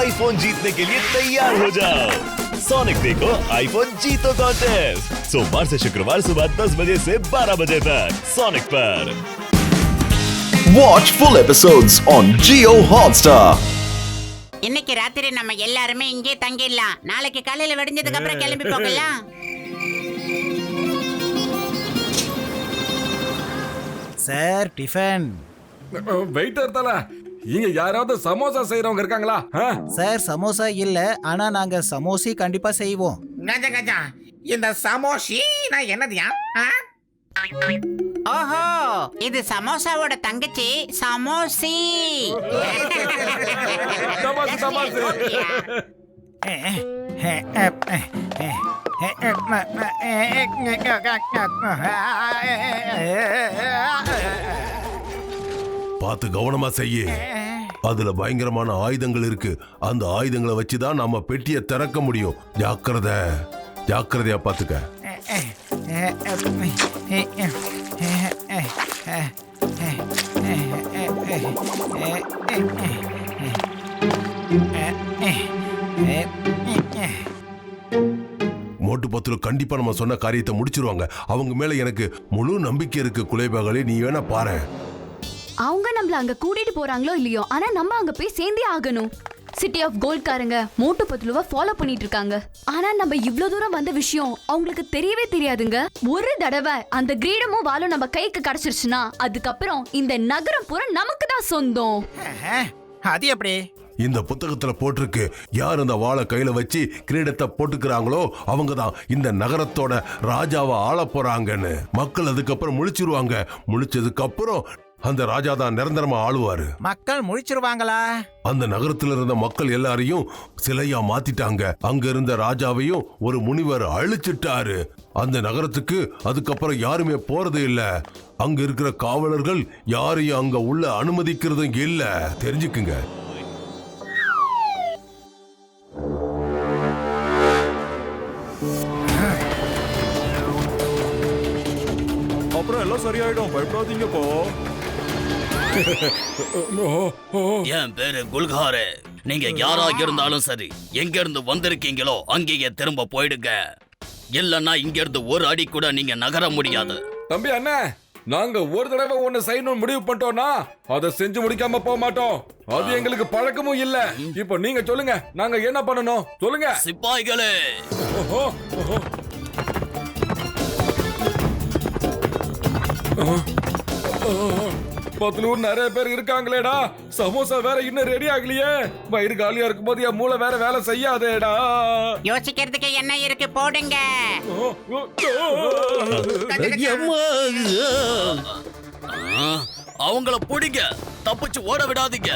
IPhone जीतने के लिए तैयार हो जाओ। सोनिक देखो आईफोन जीतो कॉन्टेस्ट सोमवार से शुक्रवार सुबह 10 बजे से 12 बजे तक सोनिक पर। Watch full episodes on Jio Hotstar. இன்னைக்கு ராத்திரி நம்ம எல்லாருமே இங்கே தங்கிடலாம். நாளைக்கு காலையில விடிஞ்சதுக்கு அப்புறம் கிளம்பி போகலாம். Sir tiffin. வெயிட்டர் தல, இங்க யாராவது சமோசா செய்றவங்க இருக்காங்களா? சார் சமோசா இல்ல, ஆனா நாங்க சமோசி கண்டிப்பா செய்வோம். கஜா கஜா, இந்த சமோசினா என்னதுயா? ஓஹோ, இது சமோசாவோட தங்கச்சி சமோசி. தமாசு தமாசு. பார்த்து கவனமா செய்ய. அதுல பயங்கரமான ஆயுதங்கள் இருக்கு. அந்த ஆயுதங்களை வச்சுதான் நம்ம பெட்டியை திறக்க முடியும். ஜாக்கிரதை, ஜாக்கிரதையா பாத்துக்க. மோட்டு பத்துல கண்டிப்பா நம்ம சொன்ன காரியத்தை முடிச்சிருவாங்க. அவங்க மேல எனக்கு முழு நம்பிக்கை இருக்கு. குலைபாகளே, நீ வேணா பாரு. அவங்க நம்மள அங்க கூட்டிட்டு போறாங்களோ இல்லையோ, ஆனா நம்ம அங்க போய் சேர்ந்தே ஆகணும். சிட்டி ஆஃப் கோல்ட்காரங்க மோட்டு பத்லுவை ஃபாலோ பண்ணிட்டு இருக்காங்க. ஆனா நம்ம இவ்ளோ தூரம் வந்த விஷயம் அவங்களுக்கு தெரியவே தெரியாதுங்க. ஒரு தடவை அந்த கிரீடமும் வாளும் நம்ம கைக்கு கிடைச்சிருச்சுன்னா அதுக்கப்புறம் இந்த நகரம் பூரா நமக்கு தான் சொந்தம். அது எப்படி? இந்த புத்தகத்துல போட்டிருக்கு, யார் அந்த வாளை கையில வச்சு கிரீடத்தை போட்டுக்கிறாங்களோ அவங்க தான் இந்த நகரத்தோட ராஜாவை ஆள போறாங்கன்னு. மக்கள் அதுக்கப்புறம் முழிச்சிருவாங்க. முழிச்சதுக்கு அப்புறம் அந்த ராஜா தான் நிரந்தரமா ஆளுவாரு. மக்கள் முழிச்சிருவாங்களா? அந்த நகரத்துல இருந்த மக்கள் எல்லாரையும் சிலையா மாத்திட்டாங்க. அங்க இருந்த ராஜாவையும் ஒரு முனிவர் அழிச்சிட்டாரு. அந்த நகரத்துக்கு அதுக்கப்புறம் யாருமே போறது இல்ல. அங்க இருக்கிற காவலர்கள் யாரையும் அங்க உள்ள அனுமதிக்கிறதும் இல்ல. தெரிஞ்சுக்குங்க. அப்புறம் எல்லாம் சரியாயிடும், பயப்படாதீங்கப்போ. என் பேரு குல்காரு. நீங்க யாராக இருந்தாலும் சரி, எங்க இருந்து வந்திருக்கீங்களோ அங்கேயே திரும்ப போயிடுங்க. இல்லன்னா இங்க இருந்து ஒரு அடி கூட நீங்க நகர முடியாது. தம்பி அண்ணா, நாங்க ஒரு தடவை ஒண்ணு செய்யணும் முடிவு பண்ணிட்டோம்னா அதை செஞ்சு முடிக்காம போக மாட்டோம். அது எங்களுக்கு பழக்கமும் இல்ல. இப்போ நீங்க சொல்லுங்க, நாங்க என்ன பண்ணணும் சொல்லுங்க. சிப்பாய்களே, பத்துலூர் நிறைய பேர் இருக்காங்களேடா. சமோசா வேற இன்னும் ரெடி ஆகலையே. வயிறு காலியா இருக்கும் போது என் மூளை வேற வேலை செய்யாதேடா. யோசிக்கிறதுக்கு என்ன இருக்கு, போடுங்க. அவங்கள பிடிங்க, தப்பிச்சு ஓட விடாதீங்க.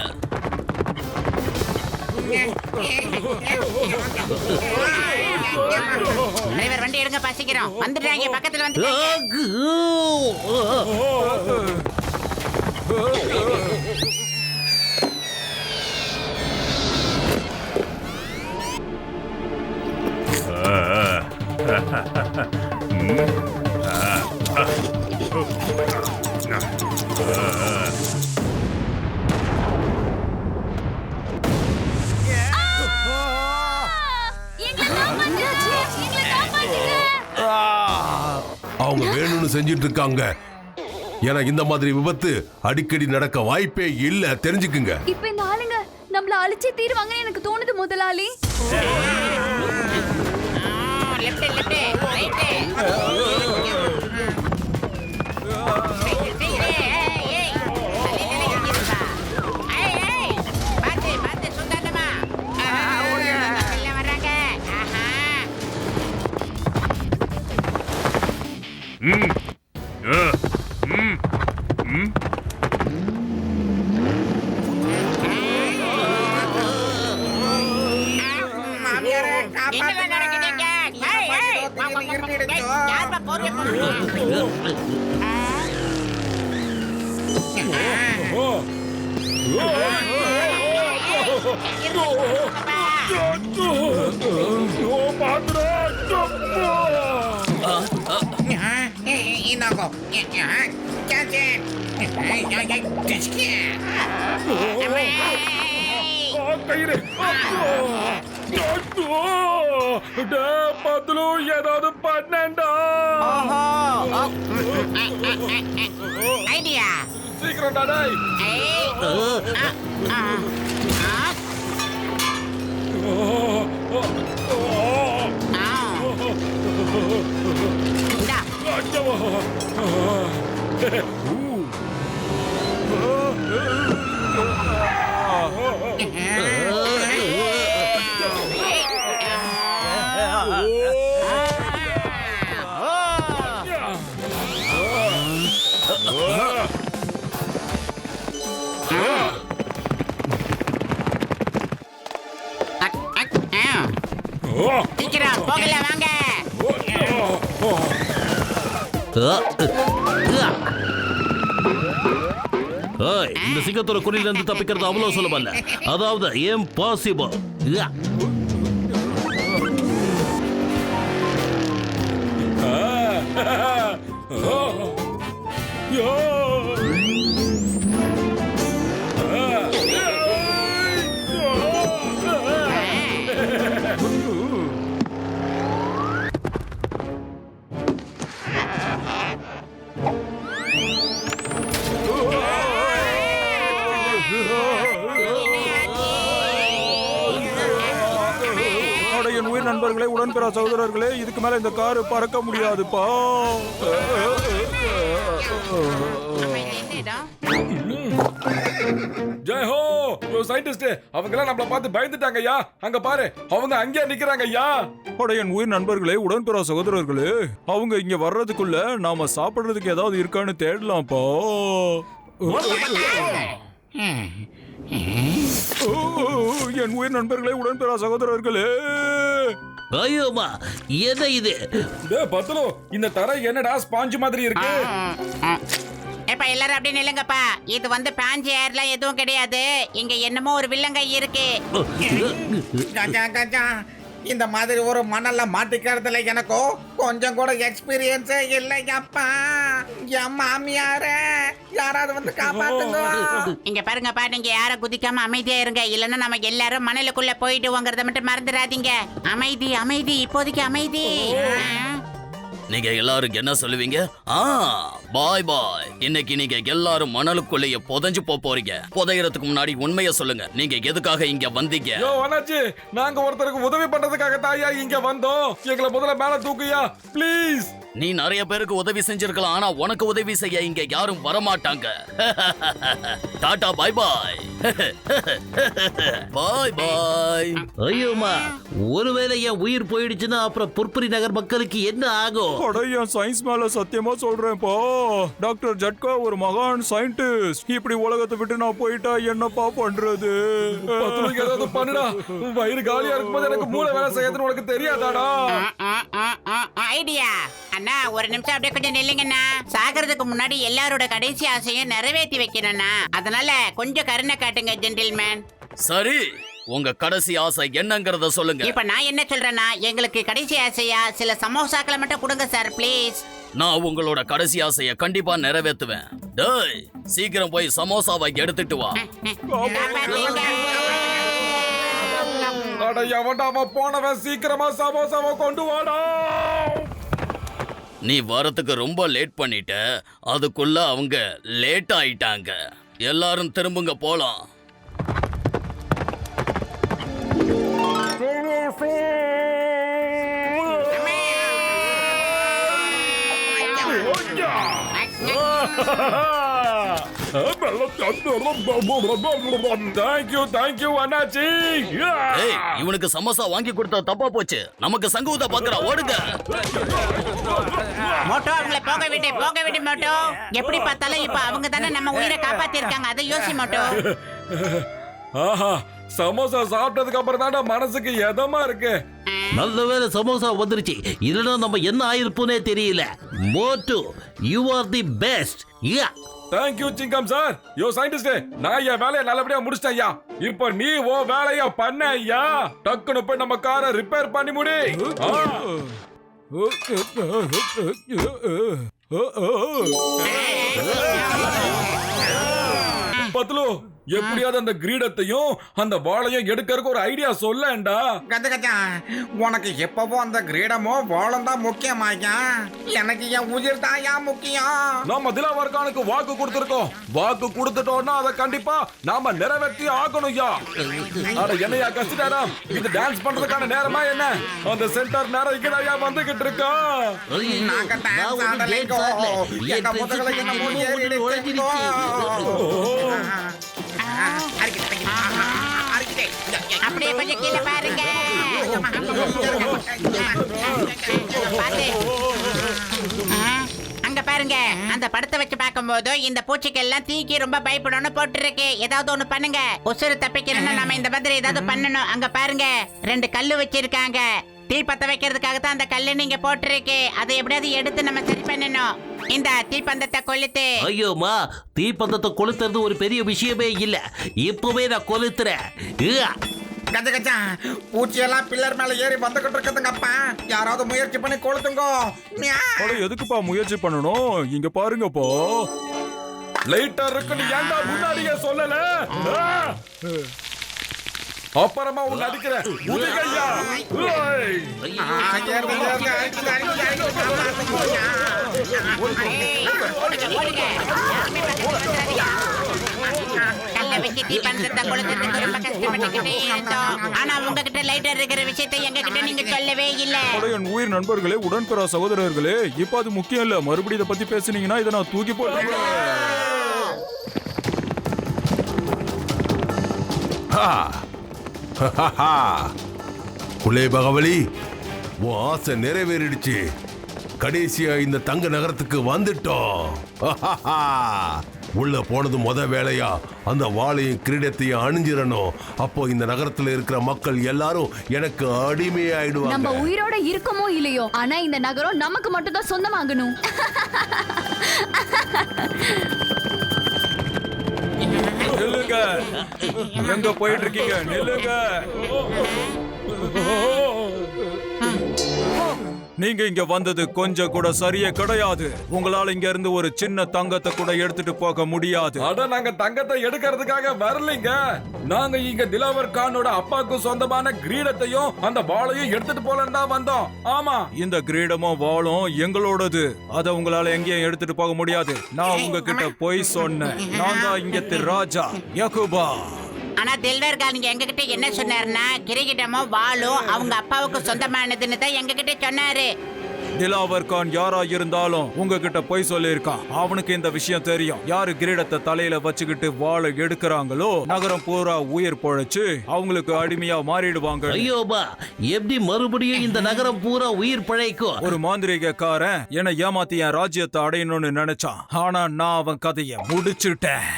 டிரைவர் வண்டி எடுங்க, பசிக்கிறோம். வந்துட்டாங்க, பக்கத்துல வந்து. அவங்க வேணும்னு செஞ்சிட்டு இருக்காங்க. ஏன்னா இந்த மாதிரி விபத்து அடிக்கடி நடக்க வாய்ப்பே இல்ல. தெரிஞ்சுக்குங்க. இப்ப இந்த ஆளுங்க நம்மள அழிச்சே தீருவாங்கன்னு எனக்கு தோணுது முதலாளி. கயிறு பத்லு ஏதாவது பண்ணண்டா ஐடியா சீக்கிரம் டாடை சீக்கிரம் போகல வாங்க. இந்த சிங்கத்தோட குழியில இருந்து தப்பிக்கிறது அவ்வளவு சுலபம் இல்ல. அதாவது இம்பாசிபிள். என் உயிர் நண்பர்களே, உடன்பிறா சகோதரர்களே, இதுக்கு மேல இந்த காரு பறக்க முடியாதுப்பா. ஜெய் ஹோ சயின்டிஸ்ட், அவங்க எல்லாம் நம்மள பார்த்து பயந்துட்டாங்க ஐயா. அங்க பாரு, அவங்க அங்கே நிக்கிறாங்க ஐயா. என் உயிர் நண்பர்களே, உடன்பிறா சகோதரர்களே, அவங்க இங்க வர்றதுக்குள்ள நாம சாப்பிடுறதுக்கு ஏதாவது இருக்கான்னு தேடலாம்ப்பா. என் உயிர் நண்பர்களே, உடன்பிறா சகோதரர்களே. ஐயோமா, என்ன இது? பத்லு, இந்த தரை என்னடா ஸ்பாஞ்ச் மாதிரி இருக்கு? இப்ப எல்லாரும் அப்படி நில்லுங்கப்பா. இது வந்து பாஞ்சி ஏர்லாம் எதுவும் கிடையாது. இங்க என்னமோ ஒரு வில்லங்கை இருக்கு. கஜா கஜா, இந்த மாதிரி ஒரு மணல்ல மாட்டிக்கிறதுல எனக்கோ கொஞ்சம் கூட எக்ஸ்பீரியன்ஸே இல்லையப்பா. என் மாமியாரே, யாராவது வந்து காப்பாத்துங்க. இங்க பாருங்கப்பா, நீங்க யார குதிக்காம அமைதியா இருங்க. இல்லன்னா நம்ம எல்லாரும் மணலுக்குள்ள போயிடுவோங்கிறத மட்டும் மறந்துடாதீங்க. அமைதி அமைதி, இப்போதைக்கு அமைதி. நீங்க எல்லாரும் என்ன சொல்லுவீங்க? பாய் பாய். இன்னைக்கு நீங்க எல்லாரும் மணலுக்குள்ளேயே புதைஞ்சு போறீங்க. புதையறதுக்கு முன்னாடி உண்மையை சொல்லுங்க. நீங்க எதுக்காக இங்க வந்தீங்க? யோ அண்ணாச்சி, நாங்க ஒருத்தருக்கு உதவி பண்றதுக்காக தாயா இங்க வந்தோம். எங்களை முதல்ல மேல தூக்குயா ப்ளீஸ். நீ நிறைய பேருக்கு உதவி செஞ்சிருக்கலாம், ஆனா உனக்கு உதவி செய்ய இங்க யாரும் வரமாட்டாங்க. டாடா பாய் பாய். பாய் பாய். ஐயோமா, ஒருவேளை என் உயிர் போயிடுச்சுன்னா அப்புறம் புர்புரி நகர் மக்களுக்கு என்ன ஆகும்? என் சயின்ஸ் மேல சத்தியமா சொல்றேன்ப்பா. டாக்டர் ஜட்கா ஒரு மகான் சயின்டிஸ்ட். இப்படி உலகத்தை விட்டு நான் போயிட்டா என்னப்பா பண்றது? ஏதாவது பண்ணுடா. வயிறு காலியா இருக்கும்போது எனக்கு மூளை வேலை செய்யறதுன்னு உனக்கு தெரியாதாடா? ஐடியா அண்ணா, ஒரு நிமிஷம் அப்படியே கொஞ்சம் நில்லுங்கண்ணா. சாகிறதுக்கு முன்னாடி எல்லாரோட கடைசி ஆசையும் நிறைவேற்றி வைக்கணும்ண்ணா. அதனால கொஞ்சம் கருணை காட்டுங்க ஜென்டில்மேன். சரி, உங்க கடைசி ஆசை என்னங்கறத சொல்லுங்க. இப்ப நான் என்ன சொல்றேன்னா, எங்களுக்கு கடைசி ஆசையா சில சமோசாக்களை மட்டும் கொடுங்க சார் ப்ளீஸ். நான் உங்களோட கடைசி ஆசையை கண்டிப்பா நிறைவேற்றுவேன். டேய், சீக்கிரம் போய் சமோசாவை எடுத்துட்டு வா. போனவன் சீக்கிரமா சமோசாவை கொண்டு வாடா. நீ வரத்துக்கு ரொம்ப லேட் பண்ணிட்ட. அதுக்குள்ள அவங்க லேட் ஆயிட்டாங்க. எல்லாரும் திரும்புங்க, போலாம். இவனுக்கு சமோசா வாங்கி கொடுத்தா தப்பா போச்சு. நமக்கு சங்கூத பாக்குறா, ஓடுங்க. மோட்டோ, அவங்களை போக விட்டு மோட்டோ. எப்படி பார்த்தாலும் இப்ப அவங்க தானே நம்ம உயிரை காப்பாத்தி இருக்காங்க. அதை யோசி மோட்டோ. சமோசா சாப்பிட்டதுக்கு அப்புறம் தான் மனசுக்கு எதமா இருக்கு. நல்ல வேளை சமோசா வந்துருச்சு. இல்லைன்னா நம்ம என்ன ஆயிருப்போனே தெரியல. Mottu, you are the best. Thank you Singam sir. யோ சயின்டிஸ்ட், நான் என் வேலையை நல்லபடியா முடிச்சிட்டேன் ஐயா. இப்போ நீ ஓ வேலைய பண்ண ஐயா. டக்குனு போய் நம்ம காரை ரிப்பேர் பண்ணி முடி. பத்லு, எப்படியாவது அந்த கிரீடத்தையும் அந்த வாளையும் எடுக்கிறதுக்கு ஒரு ஐடியா சொல்லேன்டா. கஜகஜா, உனக்கு எப்பவோ அந்த கிரீடமோ வாழும் தான் முக்கியமாயா. எனக்கு என் உயிர் தாயா முக்கியம். நாம திலாவர் கானுக்கு வாக்கு கொடுத்திருக்கோம். வாக்கு கொடுத்துட்டோம்னா அதை கண்டிப்பா நாம நிறைவேற்றி ஆகணும்யா. அட என்னையா கஷ்டாரா, இது டான்ஸ் பண்றதுக்கான நேரமா என்ன? அந்த சென்டர் நேரம் இங்கதான் வந்துகிட்டு இருக்கா. நாங்க டான்ஸ் ஆடலைங்கோ. எங்க முதல்ல என்னமோ ஏறிடுச்சுங்கோ. அப்படியே கொஞ்சம் கீழே பாருங்க. பாத்து. அங்க பாருங்க, அந்த படத்தை வச்சு பார்க்கும்போது இந்த பூச்சிக்கெல்லாம் தீக்கி ரொம்ப பயப்படணும்னு போட்டுருக்கு. ஏதாவது ஒண்ணு பண்ணுங்க. உசுறு தப்பிக்கணும்னா நாம இந்த மாதிரி ஏதாவது பண்ணணும். அங்க பாருங்க, 2 கல்லு வச்சிருக்காங்க. தீ பத்த வைக்கிறதுக்காக தான் அந்த கல்லு நீங்க போட்டிருக்கு. அதை எப்படியாவது எடுத்து நம்ம சரி பண்ணணும். இந்த தீப்பந்தத்தை கொளுத்து. ஐயோமா, தீப்பந்தத்தை கொளுத்துறது ஒரு பெரிய விஷயமே இல்ல. இப்பவே நான் கொளுத்துறேன். கஜகஜா, பூச்சியெல்லாம் பில்லர் மேல ஏறி வந்துகிட்டு இருக்குதுங்கப்பா. யாராவது முயற்சி பண்ணி கொளுத்துங்கோ. எதுக்குப்பா முயற்சி பண்ணணும்? இங்க பாருங்கப்பா, லைட்டர் இருக்குன்னு ஏன்டா முன்னாடியே சொல்லல? அப்புறமா உன்னை அடிக்கிறேன். உதகையா. கல்லை வச்சு தீப்பந்தத்தை கொளுத்துறதுக்கு ரொம்ப கஷ்டப்பட்டுக்கிட்டே இருந்தோம். ஆனா உங்ககிட்ட லைட்டர் இருக்கிற விஷயத்தை எங்க கிட்ட நீங்க சொல்லவே இல்ல. என் உயிர் நண்பர்களே, உடன்பிறா சகோதரர்களே, இப்ப அது முக்கியம் இல்ல. மறுபடியும் இதை பத்தி பேசுனீங்கன்னா இதை நான் தூக்கி போடுறேன். குலே பகவலி, உன் ஆசை நிறைவேறிடுச்சு. கடைசியா இந்த தங்க நகரத்துக்கு வந்துட்டோம். உள்ள போனது வேலையா அந்த வாளையும் கிரீடத்தையும் அணிஞ்சிடணும். அப்போ இந்த நகரத்துல இருக்கிற மக்கள் எல்லாரும் எனக்கு அடிமையாயிடுவாங்க. நம்ம உயிரோட இருக்கமோ இல்லையோ, ஆனா இந்த நகரம் நமக்கு மட்டும் தான் சொந்தமாகணும். நில்லுங்க, எங்க போயிட்டு இருக்கீங்க? நில்லுங்க. நீங்க இங்க வந்தது கொஞ்சம் கூட சரியே கிடையாது. உங்களால இங்க இருந்து ஒரு சின்ன தங்கத்தை கூட எடுத்துட்டு போக முடியாது. அட, நாங்க தங்கத்தை எடுக்கிறதுக்காக வரலைங்க. நாங்க இங்க திலாவர் கானோட அப்பாவுக்கு சொந்தமான கிரீடத்தையும் அந்த வாளையும் எடுத்துட்டு போலன்னு தான் வந்தோம். ஆமா, இந்த கிரீடமும் வாளும் எங்களோடது. அத உங்களால எங்கேயும் எடுத்துட்டு போக முடியாது. நான் உங்ககிட்ட போய் சொன்னேன். நான் தான் இங்க ராஜா யகுபா. ஆனா தில்வர் கான் எங்க கிட்ட என்ன சொன்னாருன்னா, கிரீடமும் வாளும் அவங்க அப்பாவுக்கு சொந்தமானதுன்னு தான் எங்க கிட்ட சொன்னாரு. திலாவர் கான் யாரா இருந்தாலும் உங்ககிட்ட போய் சொல்லியிருக்கான். அவனுக்கு இந்த விஷயம் தெரியும். யாரு கிரீடத்தை தலையில வச்சுக்கிட்டு வாழை எடுக்கிறாங்களோ நகரம் பூரா உயிர் பொழைச்சு அவங்களுக்கு அடிமையா மாறிடுவாங்க. ஐயோபா, எப்படி மறுபடியும் இந்த நகரம் பூரா உயிர் பிழைக்கும்? ஒரு மாந்திரிகக்காரன் என்னை ஏமாத்தி என் ராஜ்யத்தை அடையணும்னு நினைச்சான். ஆனா நான் அவன் கதையை முடிச்சுட்டேன்.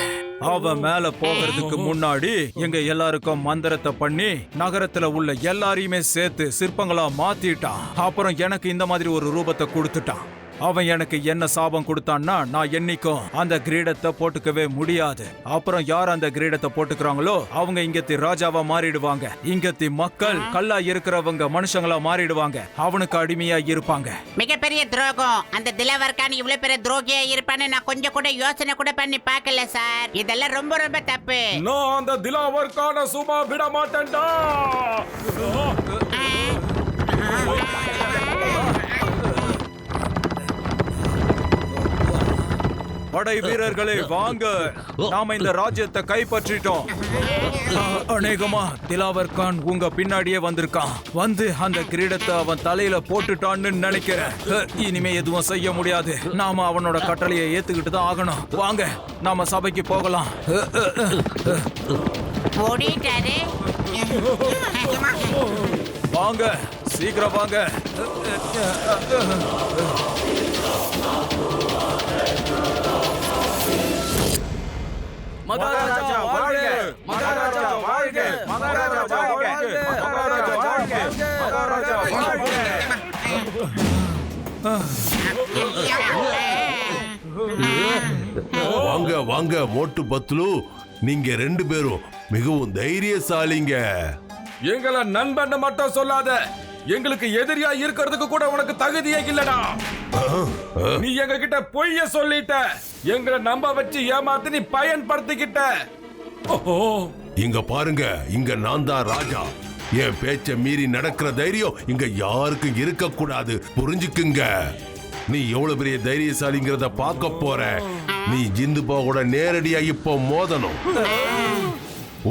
அவன் மேல போகிறதுக்கு முன்னாடி எங்க எல்லாருக்கும் மந்திரத்தை பண்ணி நகரத்துல உள்ள எல்லாரையுமே சேர்த்து சிற்பங்களா மாத்திட்டான். அப்புறம் எனக்கு இந்த மாதிரி ஒரு ரூபத்தை கொடுத்துட்டான். அவன் எனக்கு என்ன சாபம் கொடுத்தான்னா, நான் என்னைக்கும் அந்த கிரீடத்தை போட்டுக்கவே முடியாது. அப்புறம் யார் அந்த கிரீடத்தை போட்டுக்கிறாங்களோ அவங்க இங்கத்தி ராஜாவா மாறிடுவாங்க. இங்கத்தி மக்கள் கல்லா இருக்கிறவங்க மனுஷங்களா மாறிடுவாங்க. அவனுக்கு அடிமையா இருப்பாங்க. மிகப்பெரிய துரோகம். அந்த திலாவர் கான் இவ்வளவு பெரிய துரோகியா இருப்பான்னு நான் கொஞ்சம் கூட யோசனை கூட பண்ணி பார்க்கல சார். இதெல்லாம் ரொம்ப ரொம்ப தப்பு. நான் அந்த திலாவர் கான சும்மா விட மாட்டேன்டா. படை வீரர்களே வாங்க, நாம இந்த ராஜ்யத்தை கைப்பற்றிட்டோம். அநேகமா திலாவர் கான் உங்க பின்னாடியே வந்திருக்கான். வந்து அந்த கிரீடத்தை அவன் தலையில போட்டுட்டான்னு நினைக்கிறேன். இனிமே எதுவும் செய்ய முடியாது. நாம அவனோட கட்டளையை ஏத்துக்கிட்டு தான் ஆகணும். வாங்க, நாம சபைக்கு போகலாம். வாங்க, சீக்கிரம் வாங்க. மகாராஜா வாழ்க! மகாராஜா வாழ்க! மகாராஜா வாழ்க! மகாராஜா வாழ்க! மகாராஜா வாழ்க! வாங்க வாங்க மோட்டு பத்லு, நீங்க 2 பேரும் மிகவும் தைரியசாலிங்க. எங்களை நண்பன் மட்டும் சொல்லாத. எங்களுக்கு எதிரியா இருக்கிறதுக்கு கூட உனக்கு தகுதியே இல்லடா. நீ எங்க கிட்ட பொய்ய சொல்லிட்ட. எங்களை நம்ப வச்சு ஏமாத்தி நீ பயன்படுத்திக்கிட்ட. இங்க பாருங்க, இங்க நான் தான் ராஜா. என் பேச்ச மீறி நடக்கிற தைரியம் இங்க யாருக்கும் இருக்க கூடாது, புரிஞ்சுக்குங்க. நீ எவ்வளவு பெரிய தைரியசாலிங்கிறத பார்க்க போற. நீ ஜிந்துபா கூட நேரடியா இப்போ மோதணும்.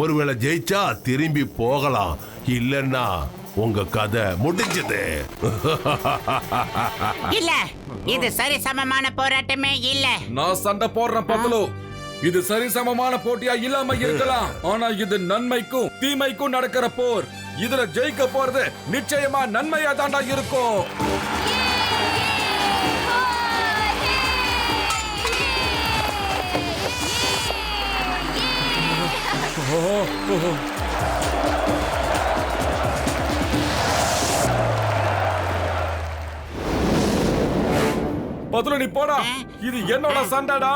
ஒருவேளை ஜெயிச்சா திரும்பி போகலாம், இல்லன்னா உங்க கதை முடிஞ்சது. இல்ல, இது சரி சமமான போராட்டமே இல்ல. நான் சண்டை போடுறேன் பத்லு. இது சரிசமமான போட்டியா இல்லாம இருக்கலாம், ஆனா இது நன்மைக்கும் தீமைக்கும் நடக்கிற போர். இதுல ஜெயிக்க போறது நிச்சயமா நன்மையா தாண்டா இருக்கும். பத்லு நீ போடா, இது என்னோட சண்டைடா.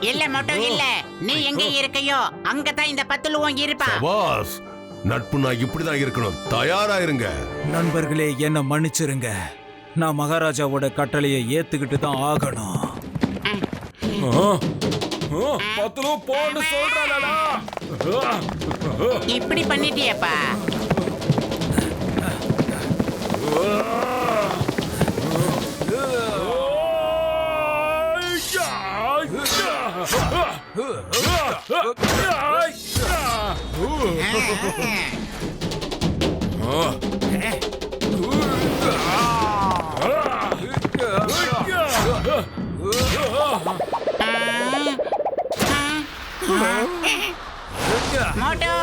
இல்ல மட்டும் இல்ல, நீ எங்க இருக்கையோ அங்கதான் இந்த பத்துலுவும் இருப்பான். பாஸ், நட்புனா இப்படிதான் இருக்கணும். தயாரா இருங்க. நண்பர்களே, என்ன மன்னிச்சிருங்க. நான் மகாராஜாவோட கட்டளையை ஏத்துக்கிட்டு தான் ஆகணும். பத்லு போன்னு சொல்றானடா. இப்படி பண்ணிட்டியப்பா. மோட்டோ,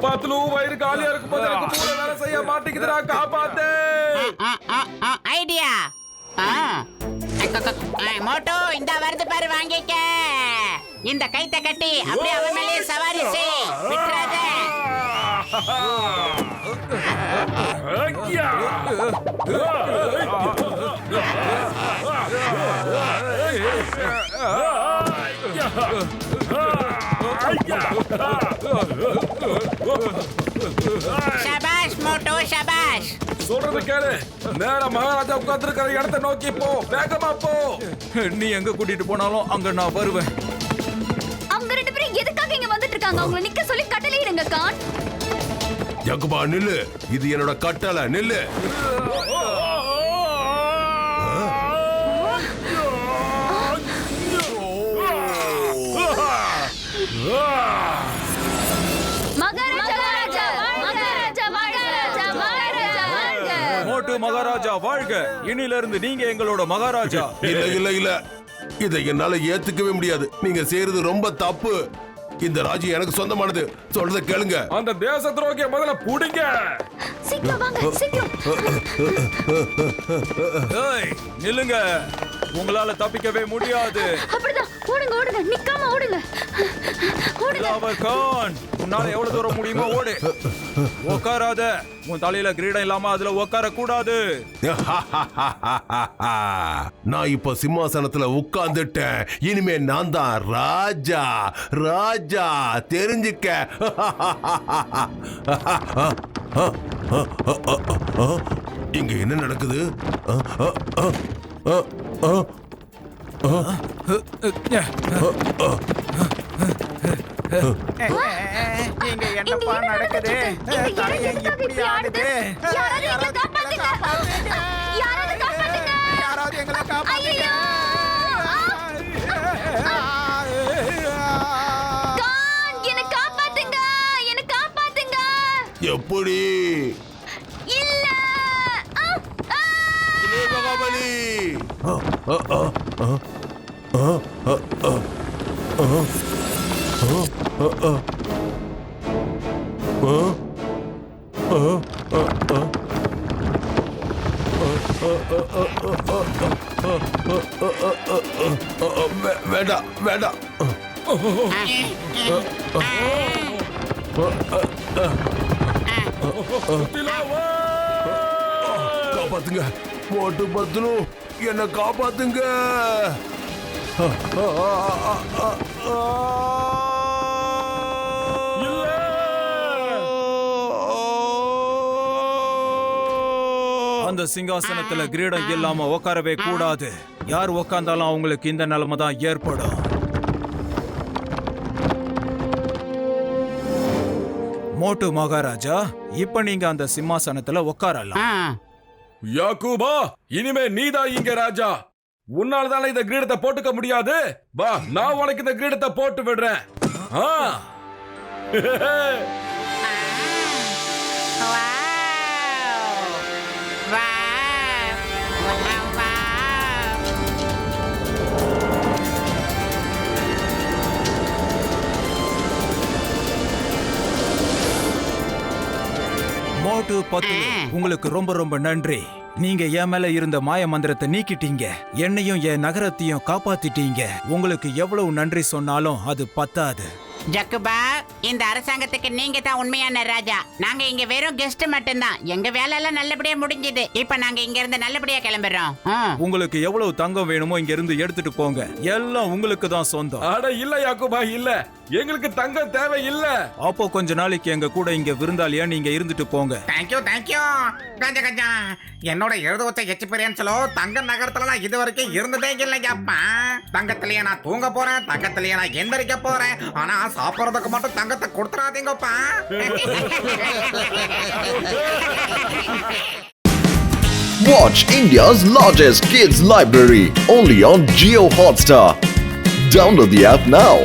பத்லு வயிறு காலியா இருக்கும் போது எனக்கு மூளை வேலை செய்ய மாட்டேங்குதுடா, காப்பாத்து. ஐடியா. மோட்டோ, இந்த வருது பாரு, வாங்கிக்க. இந்த கைத்த கட்டி அப்படியே அவன் மேலே சவாரி செய், விட்டுறாத. ஷபாஷ் மோட்டோ, ஷபாஷ். சொல்றது கேளு. நேரா மகாராஜா உட்கார்ந்திருக்கிற இடத்தை நோக்கி போ, வேகமா போ. நீ எங்க கூட்டிட்டு போனாலும் அங்க நான் வருவேன். அவங்க ரெண்டு பேரும் எதுக்காக இங்க வந்துட்டு இருக்காங்க? அவங்கள நிக்க சொல்லி கட்டளையிடுங்க கான். ஜகுபா நில்லு, இது என்னோட கட்டளை, நில்லு. மோட்டு மகாராஜா வாழ்க. இனில இருந்து நீங்க எங்களோட மகாராஜா. இல்ல இல்ல இல்ல, இதை என்னால ஏத்துக்கவே முடியாது. நீங்க செய்யறது ரொம்ப தப்பு. இந்த ராஜ்யம் எனக்கு சொந்தமானது. சொல்றத கேளுங்க. அந்த தேச துரோகிய முதல்ல புடிங்க. சீக்கிரம் வாங்க, சீக்கிரம். ஏய், நில்லுங்க. உங்களால தப்பிக்கவே முடியாது. அப்படிதான், ஓடுங்க ஓடுங்க, நிக்காம ஓடுங்க. திலாவர் கான், உன்னால எவ்வளவு தூரம் முடியுமோ ஓடு. உட்காராத. உன் தலையில கிரீடம் இல்லாம அதுல உட்கார கூடாது. நான் இப்ப சிம்மாசனத்துல உட்கார்ந்துட்டேன். இனிமே நான் தான் ராஜா. ராஜா, தெரிஞ்சுக்க. இங்க என்ன நடக்குது? இங்க என்னப்பா நடக்குது? தலையை இப்படி ஆடுது. யாராவது எங்களை காப்பாத்துங்க. யாராவது எங்களை காப்பாத்துங்க. கான், என்னை காப்பாத்துங்க, என்னை காப்பாத்துங்க. எப்படி? இல்ல. பகாபலி. வேண்டாம் வேண்டாம். காப்பாத்துங்க மோட்டு பத்லு, என்ன காப்பாத்துங்க. அந்த சிங்காசனத்துல கிரீடம் இல்லாம உட்காரவே கூடாது. யார் உட்கார்ந்தாலும் அவங்களுக்கு இந்த நிலைமை தான் ஏற்படும். மோட்டு மகாராஜா, இப்ப நீங்க அந்த சிம்மாசனத்துல உட்காரலாம். யாக்கூபா, இனிமே நீதான் இங்க ராஜா. உன்னால தானே இந்த கிரீடத்தை போட்டுக்க முடியாது. வா, நான் உனக்கு இந்த கிரீடத்தை போட்டு விடுறேன். மோட்டு பத்லு, உங்களுக்கு ரொம்ப ரொம்ப நன்றி. நீங்க என் மேல இருந்த மாய மந்திரத்தை நீக்கிட்டீங்க, என்னையும் என் நகரத்தையும் காப்பாத்திட்டீங்க. உங்களுக்கு எவ்வளவு நன்றி சொன்னாலும் அது பத்தாது. ஜக்குபா, இந்த அரசாங்கத்துக்கு நீங்க தான் உண்மையான ராஜா. நாங்க இங்க வெறும் கெஸ்ட் மட்டும்தான். எங்க வேலை எல்லாம் நல்லபடியா முடிஞ்சது. இப்ப நாங்க இங்க இருந்து நல்லபடியா கிளம்பிடுறோம். உங்களுக்கு எவ்வளவு தங்கம் வேணுமோ இங்க இருந்து எடுத்துட்டு போங்க. எல்லாம் உங்களுக்கு தான் சொந்தம். அட இல்ல யாக்கூபா, இல்ல, எங்களுக்கு தங்கம் தேவை இல்ல. அப்போ கொஞ்ச நாளைக்கு எங்க கூட இங்க விருந்தாளியா நீங்க இருந்துட்டு போங்க. Thank you thank you. கஞ்சா கஞ்சா, என்னோட எழுத வச்ச எக்ஸ்பீரியன்ஸ்லோ தங்க நகரத்துல நான் இது வரைக்கும் இருந்ததே இல்லையாப்பா. தங்கத்திலேயே நான் தூங்க போறேன், தங்கத்திலேயே நான் எந்திரிக்க போறேன். ஆனா சாப்பிடறதுக்கு மட்டும் தங்கத்தை கொடுத்துறாதீங்கப்பா. Watch India's largest kids library only on Jio Hotstar. Download the app now.